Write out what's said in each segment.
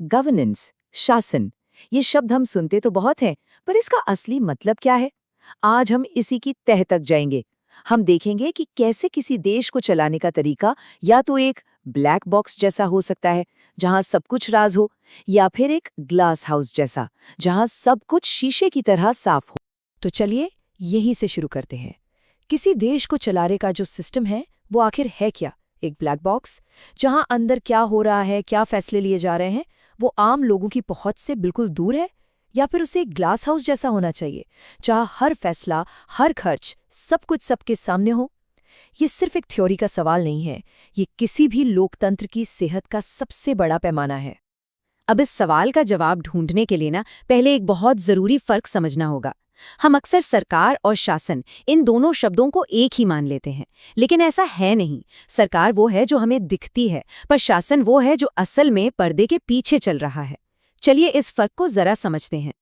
Governance, शासन, ये शब्द हम सुनते तो बहुत हैं, पर इसका असली मतलब क्या है? आज हम इसी की तह तक जाएंगे। हम देखेंगे कि कैसे किसी देश को चलाने का तरीका या तो एक ब्लैक बॉक्स जैसा हो सकता है, जहां सब कुछ राज हो, या फिर एक ग्लास हाउस जैसा, जहां सब कुछ शीशे की तरह साफ हो। तो चलिए यहीं से शुरू करते हैं। किसी देश को चलाने का जो सिस्टम है वो आखिर है क्या? एक ब्लैक बॉक्स जहां अंदर क्या हो रहा है, क्या फैसले लिए जा रहे हैं, वो आम लोगों की पहुंच से बिल्कुल दूर है? या फिर उसे एक ग्लास हाउस जैसा होना चाहिए जहां हर फैसला, हर खर्च, सब कुछ सबके सामने हो? ये सिर्फ एक थ्योरी का सवाल नहीं है, ये किसी भी लोकतंत्र की सेहत का सबसे बड़ा पैमाना है। अब इस सवाल का जवाब ढूंढने के लिए पहले एक बहुत जरूरी फर्क समझना होगा। हम अक्सर सरकार और शासन इन दोनों शब्दों को एक ही मान लेते हैं, लेकिन ऐसा है नहीं। सरकार वो है जो हमें दिखती है, पर शासन वो है जो असल में पर्दे के पीछे चल रहा है। चलिए इस फर्क को जरा समझते हैं।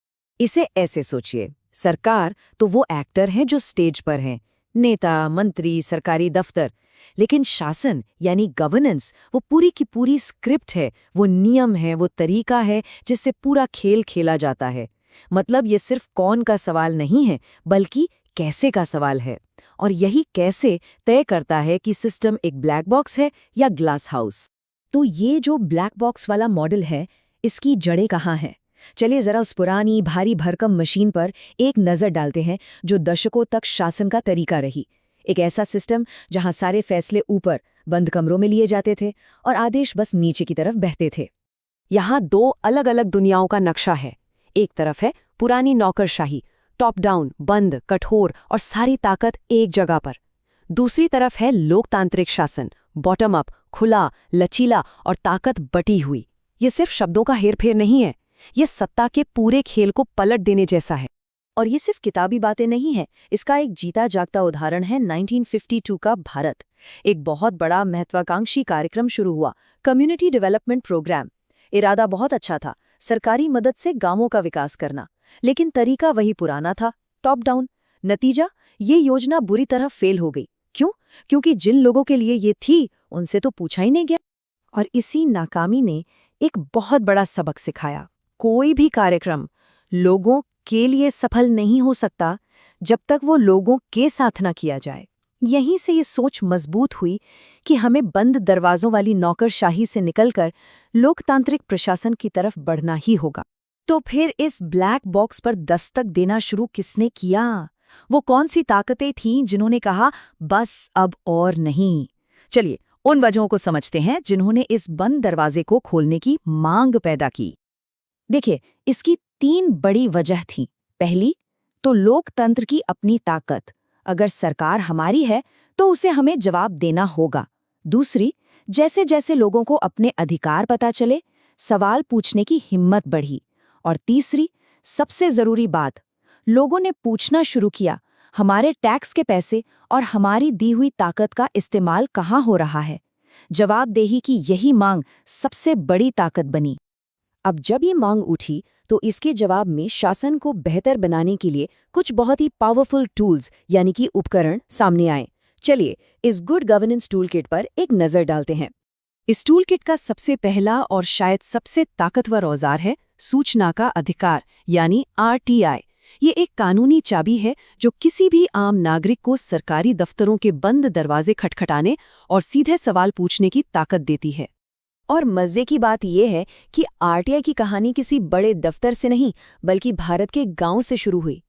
इसे ऐसे सोचिए, सरकार तो वो एक्टर हैं जो स्टेज पर हैं, नेता, मंत्री, सरकारी दफ्तर। लेकिन शासन यानी गवर्नेंस वो पूरी की पूरी स्क्रिप्ट है, वो नियम है, वो तरीका है जिससे पूरा खेल खेला जाता है। मतलब ये सिर्फ कौन का सवाल नहीं है, बल्कि कैसे का सवाल है। और यही कैसे तय करता है कि सिस्टम एक ब्लैक बॉक्स है या ग्लास हाउस। तो ये जो ब्लैक बॉक्स वाला मॉडल है, इसकी जड़ें कहाँ हैं? चलिए जरा उस पुरानी भारी भरकम मशीन पर एक नज़र डालते हैं जो दशकों तक शासन का तरीका रही। एक ऐसा सिस्टम जहां सारे फैसले ऊपर बंद कमरों में लिए जाते थे और आदेश बस नीचे की तरफ बहते थे। यहाँ दो अलग अलग दुनियाओं का नक्शा है। एक तरफ है पुरानी नौकरशाही, टॉप डाउन, बंद, कठोर और सारी ताकत एक जगह पर। दूसरी तरफ है लोकतांत्रिक शासन, बॉटम अप, खुला, लचीला और ताकत बटी हुई। ये सिर्फ शब्दों का हेरफेर नहीं है, ये सत्ता के पूरे खेल को पलट देने जैसा है। और ये सिर्फ किताबी बातें नहीं हैं, इसका एक जीता जागता उदाहरण है 1952 का भारत। एक बहुत बड़ा महत्वाकांक्षी कार्यक्रम शुरू हुआ, कम्युनिटी डेवलपमेंट प्रोग्राम। इरादा बहुत अच्छा था, सरकारी मदद से गांवों का विकास करना, लेकिन तरीका वही पुराना था, टॉप डाउन। नतीजा, ये योजना बुरी तरह फेल हो गई। क्यों? क्योंकि जिन लोगों के लिए ये थी, उनसे तो पूछा ही नहीं गया। और इसी नाकामी ने एक बहुत बड़ा सबक सिखाया। कोई भी कार्यक्रम लोगों के लिए सफल नहीं हो सकता जब तक वो लोगों के साथ ना किया जाए। यहीं से ये सोच मजबूत हुई कि हमें बंद दरवाजों वाली नौकरशाही से निकलकर लोकतांत्रिक प्रशासन की तरफ बढ़ना ही होगा। तो फिर इस ब्लैक बॉक्स पर दस्तक देना शुरू किसने किया? वो कौन सी ताकतें थीं जिन्होंने कहा बस अब और नहीं? चलिए उन वजहों को समझते हैं जिन्होंने इस बंद दरवाजे को खोलने की मांग पैदा की। देखिए, इसकी 3 बड़ी वजह थीं। पहली तो लोकतंत्र की अपनी ताकत, अगर सरकार हमारी है तो उसे हमें जवाब देना होगा। दूसरी, जैसे जैसे लोगों को अपने अधिकार पता चले, सवाल पूछने की हिम्मत बढ़ी। और तीसरी, सबसे जरूरी बात, लोगों ने पूछना शुरू किया, हमारे टैक्स के पैसे और हमारी दी हुई ताकत का इस्तेमाल कहाँ हो रहा है? जवाबदेही की यही मांग सबसे बड़ी ताकत बनी। अब जब ये मांग उठी तो इसके जवाब में शासन को बेहतर बनाने के लिए कुछ बहुत ही पावरफुल टूल्स यानी कि उपकरण सामने आए। चलिए इस गुड गवर्नेंस टूल किट पर एक नज़र डालते हैं। इस टूल किट का सबसे पहला और शायद सबसे ताकतवर औजार है सूचना का अधिकार यानी RTI। ये एक कानूनी चाबी है जो किसी भी आम नागरिक को सरकारी दफ्तरों के बंद दरवाजे खटखटाने और सीधे सवाल पूछने की ताकत देती है। और मजे की बात यह है कि RTI की कहानी किसी बड़े दफ्तर से नहीं बल्कि भारत के गांव से शुरू हुई।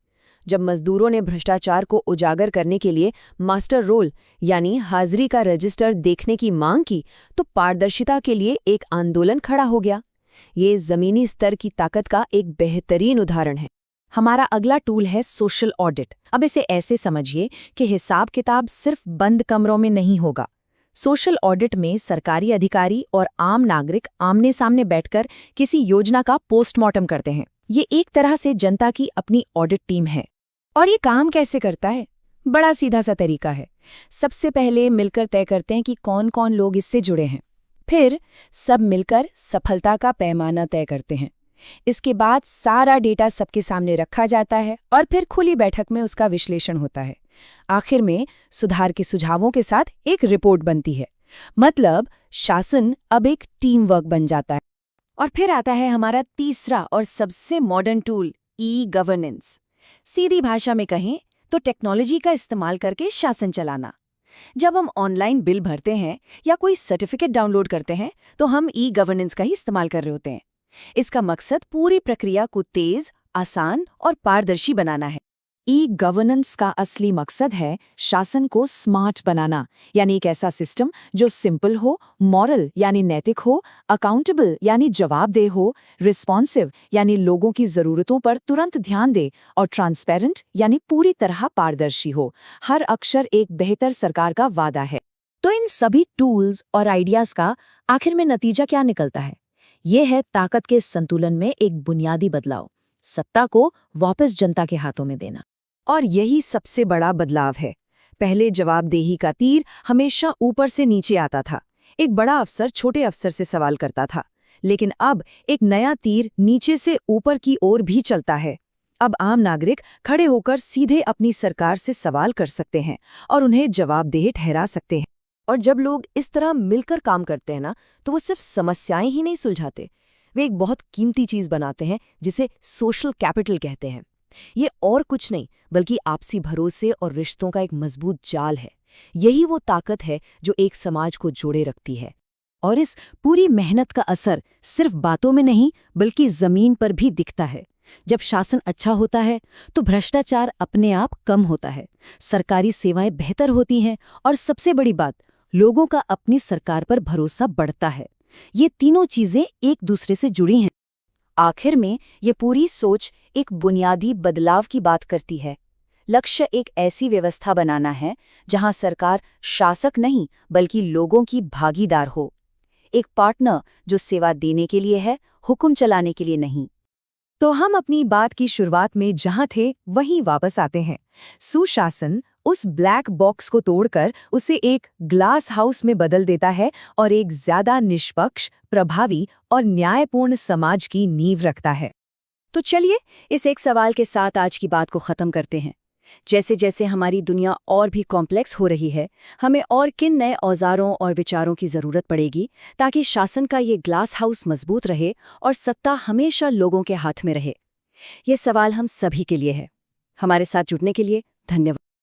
जब मजदूरों ने भ्रष्टाचार को उजागर करने के लिए मास्टर रोल यानी हाजिरी का रजिस्टर देखने की मांग की तो पारदर्शिता के लिए एक आंदोलन खड़ा हो गया। ये जमीनी स्तर की ताकत का एक बेहतरीन उदाहरण है। हमारा अगला टूल है सोशल ऑडिट। अब इसे ऐसे समझिए कि हिसाब किताब सिर्फ बंद कमरों में नहीं होगा। सोशल ऑडिट में सरकारी अधिकारी और आम नागरिक आमने सामने बैठकर किसी योजना का पोस्टमार्टम करते हैं। ये एक तरह से जनता की अपनी ऑडिट टीम है। और ये काम कैसे करता है? बड़ा सीधा सा तरीका है। सबसे पहले मिलकर तय करते हैं कि कौन कौन लोग इससे जुड़े हैं। फिर सब मिलकर सफलता का पैमाना तय करते हैं। इसके बाद सारा डेटा सबके सामने रखा जाता है और फिर खुली बैठक में उसका विश्लेषण होता है। आखिर में सुधार के सुझावों के साथ एक रिपोर्ट बनती है। मतलब शासन अब एक टीम वर्क बन जाता है। और फिर आता है हमारा तीसरा और सबसे मॉडर्न टूल, ई-गवर्नेंस। सीधी भाषा में कहें तो टेक्नोलॉजी का इस्तेमाल करके शासन चलाना। जब हम ऑनलाइन बिल भरते हैं या कोई सर्टिफिकेट डाउनलोड करते हैं तो हम ई-गवर्नेंस का ही इस्तेमाल कर रहे होते हैं। इसका मकसद पूरी प्रक्रिया को तेज, आसान और पारदर्शी बनाना है। ई-गवर्नेंस का असली मकसद है शासन को स्मार्ट बनाना, यानी एक ऐसा सिस्टम जो सिंपल हो, मॉरल यानी नैतिक हो, अकाउंटेबल यानी जवाबदेह हो, रिस्पॉन्सिव यानी लोगों की ज़रूरतों पर तुरंत ध्यान दे, और ट्रांसपेरेंट यानी पूरी तरह पारदर्शी हो। हर अक्षर एक बेहतर सरकार का वादा है। तो इन सभी टूल्स और आइडियाज़ का आखिर में नतीजा क्या निकलता है? ये है ताकत के संतुलन में एक बुनियादी बदलाव, सत्ता को वापस जनता के हाथों में देना। और यही सबसे बड़ा बदलाव है। पहले जवाबदेही का तीर हमेशा ऊपर से नीचे आता था। एक बड़ा अफसर छोटे अफसर से सवाल करता था, लेकिन अब एक नया तीर नीचे से ऊपर की ओर भी चलता है। अब आम नागरिक खड़े होकर सीधे अपनी सरकार से सवाल कर सकते हैं और उन्हें जवाबदेह ठहरा सकते हैं। और जब लोग इस तरह मिलकर काम करते हैं ना, तो वो सिर्फ समस्याएं ही नहीं सुलझाते, वे एक बहुत कीमती चीज बनाते हैं जिसे सोशल कैपिटल कहते हैं। ये और कुछ नहीं बल्कि आपसी भरोसे और रिश्तों का एक मजबूत जाल है। यही वो ताकत है जो एक समाज को जोड़े रखती है। और इस पूरी मेहनत का असर सिर्फ बातों में नहीं बल्कि जमीन पर भी दिखता है। जब शासन अच्छा होता है तो भ्रष्टाचार अपने आप कम होता है, सरकारी सेवाएं बेहतर होती हैं और सबसे बड़ी बात, लोगों का अपनी सरकार पर भरोसा बढ़ता है। ये तीनों चीजें एक दूसरे से जुड़ी हैं। आखिर में ये पूरी सोच एक बुनियादी बदलाव की बात करती है। लक्ष्य एक ऐसी व्यवस्था बनाना है जहां सरकार शासक नहीं बल्कि लोगों की भागीदार हो, एक पार्टनर जो सेवा देने के लिए है, हुक्म चलाने के लिए नहीं। तो हम अपनी बात की शुरुआत में जहां थे वहीं वापस आते हैं। सुशासन उस ब्लैक बॉक्स को तोड़कर उसे एक ग्लास हाउस में बदल देता है और एक ज्यादा निष्पक्ष, प्रभावी और न्यायपूर्ण समाज की नींव रखता है। तो चलिए इस एक सवाल के साथ आज की बात को खत्म करते हैं। जैसे जैसे हमारी दुनिया और भी कॉम्प्लेक्स हो रही है, हमें और किन नए औजारों और विचारों की जरूरत पड़ेगी ताकि शासन का ये ग्लास हाउस मजबूत रहे और सत्ता हमेशा लोगों के हाथ में रहे? ये सवाल हम सभी के लिए है। हमारे साथ जुड़ने के लिए धन्यवाद।